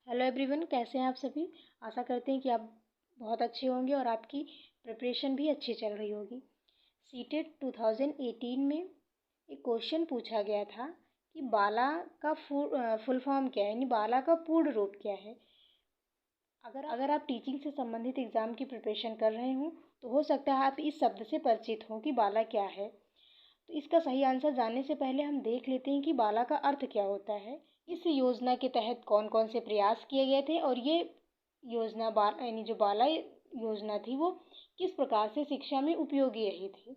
Hello everyone, कैसे हैं आप सभी। आशा करते हैं कि आप बहुत अच्छे होंगे और आपकी प्रिपरेशन भी अच्छी चल रही होगी। सीटेट 2018 में एक क्वेश्चन पूछा गया था कि बाला का फुल फॉर्म क्या है, यानी बाला का पूर्ण रूप क्या है। अगर आप टीचिंग से संबंधित एग्ज़ाम की प्रिपरेशन कर रहे हों तो हो सकता है आप इस शब्द से परिचित हों कि बाला क्या है। तो इसका सही आंसर जानने से पहले हम देख लेते हैं कि बाला का अर्थ क्या होता है। इस योजना के तहत कौन कौन से प्रयास किए गए थे और ये योजना यानी जो बाला योजना थी वो किस प्रकार से शिक्षा में उपयोगी रही थी।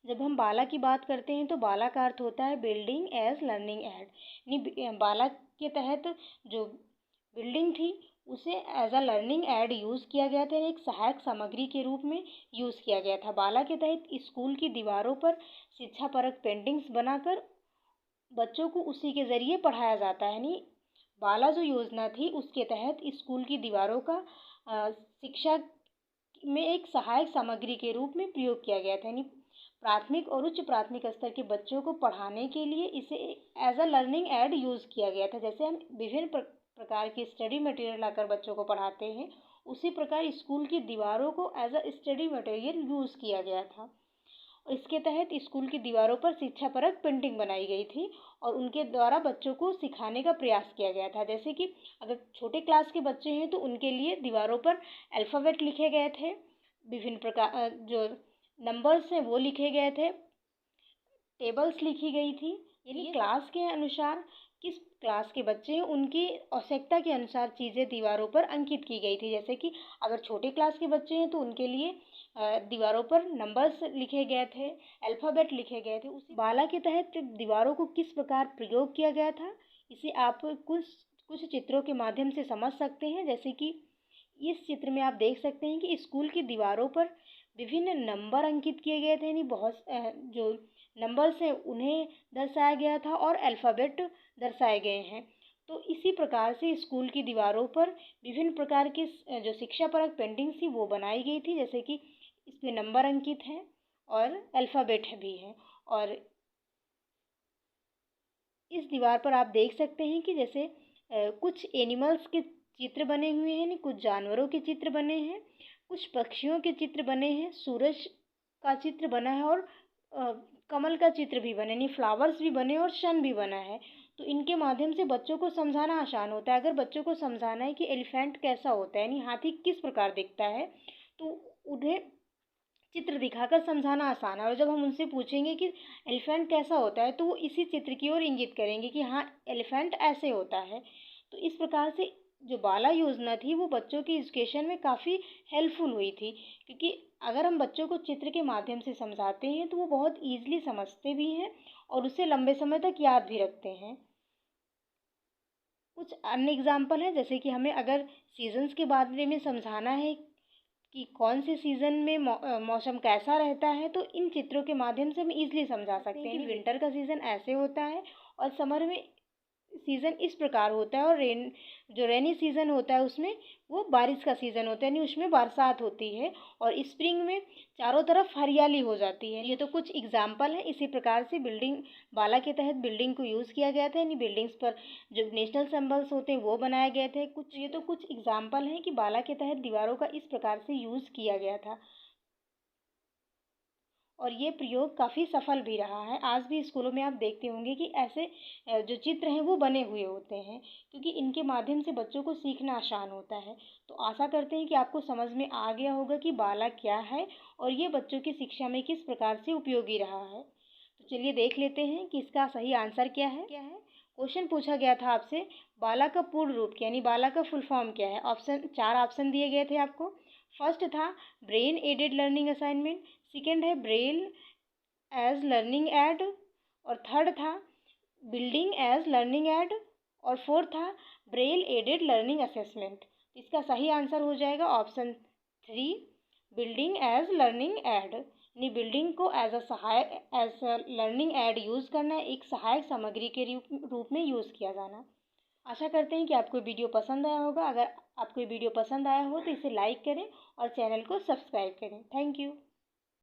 जब हम बाला की बात करते हैं तो बाला का अर्थ होता है बिल्डिंग एज लर्निंग एड, यानी बाला के तहत जो बिल्डिंग थी उसे as a learning aid use किया गया था, एक सहायक सामग्री के रूप में यूज़ किया गया था। बाला के तहत स्कूल की दीवारों पर शिक्षापरक पेंटिंग्स बनाकर बच्चों को उसी के ज़रिए पढ़ाया जाता है। यानी बाला जो योजना थी उसके तहत स्कूल की दीवारों का शिक्षा में एक सहायक सामग्री के रूप में प्रयोग किया गया था। यानी प्राथमिक और उच्च प्राथमिक स्तर के बच्चों को पढ़ाने के लिए इसे as a learning aid use किया गया था। जैसे हम विभिन्न प्रकार की स्टडी मटेरियल लाकर बच्चों को पढ़ाते हैं, उसी प्रकार स्कूल की दीवारों को as a study material use किया गया था। इसके तहत स्कूल की दीवारों पर शिक्षापरक पेंटिंग बनाई गई थी और उनके द्वारा बच्चों को सिखाने का प्रयास किया गया था। जैसे कि अगर छोटे क्लास के बच्चे हैं तो उनके लिए दीवारों पर अल्फ़ाबेट लिखे गए थे, विभिन्न प्रकार जो नंबर्स हैं वो लिखे गए थे, टेबल्स लिखी गई थी। यानी क्लास के अनुसार किस क्लास के बच्चे हैं उनकी आवश्यकता के अनुसार चीज़ें दीवारों पर अंकित की गई थी। जैसे कि अगर छोटे क्लास के बच्चे हैं तो उनके लिए दीवारों पर नंबर्स लिखे गए थे, अल्फ़ाबेट लिखे गए थे। उसी बाला के तहत दीवारों को किस प्रकार प्रयोग किया गया था इसे आप कुछ कुछ चित्रों के माध्यम से समझ सकते हैं। जैसे कि इस चित्र में आप देख सकते हैं कि स्कूल की दीवारों पर विभिन्न नंबर अंकित किए गए थे, यानी बहुत जो नंबर्स हैं उन्हें दर्शाया गया था और अल्फ़ाबेट दर्शाए गए हैं। तो इसी प्रकार से स्कूल की दीवारों पर विभिन्न प्रकार की जो शिक्षापरक पेंटिंग्स थी वो बनाई गई थी। जैसे कि इसमें नंबर अंकित हैं और अल्फ़ाबेट भी हैं। और इस दीवार पर आप देख सकते हैं कि जैसे कुछ एनिमल्स के चित्र बने हुए हैं, कुछ जानवरों के चित्र बने हैं, कुछ पक्षियों के चित्र बने हैं, सूरज का चित्र बना है और कमल का चित्र भी बने, यानी फ्लावर्स भी बने और सन भी बना है। तो इनके माध्यम से बच्चों को समझाना आसान होता है। अगर बच्चों को समझाना है कि एलिफेंट कैसा होता है, यानी हाथी किस प्रकार दिखता है, तो उन्हें चित्र दिखाकर समझाना आसान है। और जब हम उनसे पूछेंगे कि एलिफेंट कैसा होता है तो वो इसी चित्र की ओर इंगित करेंगे कि हाँ एलिफेंट ऐसे होता है। तो इस प्रकार से जो बाला योजना थी वो बच्चों की एजुकेशन में काफ़ी हेल्पफुल हुई थी, क्योंकि अगर हम बच्चों को चित्र के माध्यम से समझाते हैं तो वो बहुत ईजिली समझते भी हैं और उसे लंबे समय तक याद भी रखते हैं। कुछ अन्य एग्जाम्पल हैं, जैसे कि हमें अगर सीजन्स के बारे में समझाना है कि कौन से सीज़न में मौसम कैसा रहता है, तो इन चित्रों के माध्यम से हम ईज़िली समझा सकते हैं कि विंटर का सीज़न ऐसे होता है और समर में सीज़न इस प्रकार होता है, और जो रेनी सीज़न होता है उसमें वो बारिश का सीज़न होता है, यानी उसमें बरसात होती है, और स्प्रिंग में चारों तरफ हरियाली हो जाती है। ये तो कुछ एग्जाम्पल हैं। इसी प्रकार से बाला के तहत बिल्डिंग को यूज़ किया गया था, यानी बिल्डिंग्स पर जो नेशनल सिंबल्स होते हैं वो बनाए गए थे। ये तो कुछ एग्जाम्पल हैं कि बाला के तहत दीवारों का इस प्रकार से यूज़ किया गया था और ये प्रयोग काफ़ी सफल भी रहा है। आज भी स्कूलों में आप देखते होंगे कि ऐसे जो चित्र हैं वो बने हुए होते हैं, क्योंकि इनके माध्यम से बच्चों को सीखना आसान होता है। तो आशा करते हैं कि आपको समझ में आ गया होगा कि बाला क्या है और ये बच्चों की शिक्षा में किस प्रकार से उपयोगी रहा है। तो चलिए देख लेते हैं कि इसका सही आंसर क्या है। क्वेश्चन पूछा गया था आपसे, बाला का पूर्ण रूप क्या, यानी बाला का फुल फॉर्म क्या है। चार ऑप्शन दिए गए थे आपको। फर्स्ट था brain aided learning assignment, second है ब्रेल एज लर्निंग एड, और थर्ड था बिल्डिंग एज लर्निंग एड, और फोर्थ था ब्रेल एडेड लर्निंग असेसमेंट। इसका सही आंसर हो जाएगा option 3, building as learning aid, यानी बिल्डिंग को as a learning aid use करना, एक सहायक सामग्री के रूप में यूज़ किया जाना। आशा करते हैं कि आपको वीडियो पसंद आया होगा। अगर आपको वीडियो पसंद आया हो तो इसे लाइक करें और चैनल को सब्सक्राइब करें। Thank you.